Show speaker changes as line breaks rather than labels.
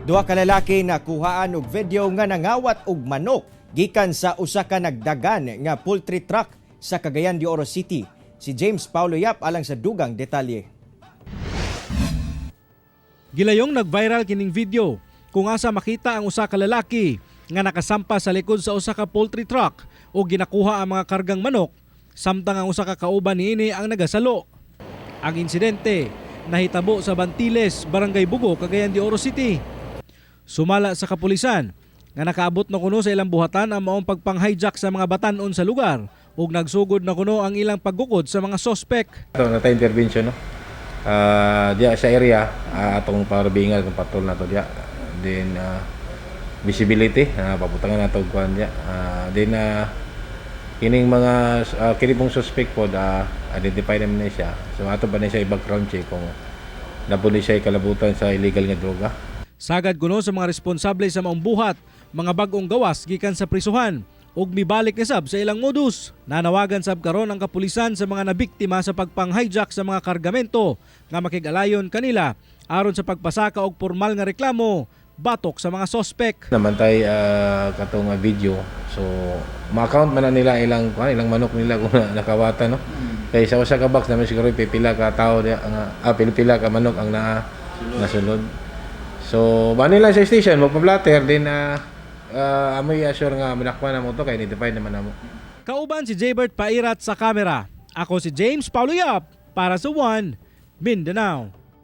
Duha ka lalaki na kuhaan og video nga nangawat og manok gikan sa usa ka nagdagan nga poultry truck sa Cagayan de Oro City. Si James Paulo Yap alang sa dugang detalye.
Gilayong nag-viral kining video kung asa makita ang usa ka lalaki nga nakasampa sa likod sa usa ka poultry truck o ginakuha ang mga kargang manok samtang ang usa ka kauban niini ang nagasalo. Ang insidente nahitabo sa Bantiles, Barangay Bugo, Cagayan de Oro City. Sumala sa kapulisan nga nakaabot na kuno sa ilang buhatan ang maong pagpang-hijack sa mga batan-on sa lugar ug nagsugod na kuno ang ilang paggukod sa mga sospek.
Ito na intervention no. Diya sa area atong parabingal ng patrol na to diya. Then visibility paputangan nato kuan diya. Then kining mga kinipong suspect po identify naman na siya. So ato ba na siya i-background check kung napuli siya kalabutan sa illegal nga droga.
Sagad kuno sa mga responsable sa maong buhat, mga bag-ong gawas gikan sa prisuhan ug mibalik ni sab sa ilang modus. Nanawagan sab karon ang kapulisan sa mga nabiktima sa pagpang-hijack sa mga kargamento nga makig-alayon kanila aron sa pagpasaka og formal nga reklamo batok sa mga sospek.
Namantay katong video. So ma-count man na nila ilang manok nila kung nakawatan no. Kay sa usa ka box naman siguro pipila ka tao pila ka manok ang nasunod. So banila sa station mo pa-blatter din amoy assure nga manakpan na mo to kay identify naman namo.
Kauban si Jaybert Pairat sa kamera. Ako si James Paulo Yap para sa One Mindanao.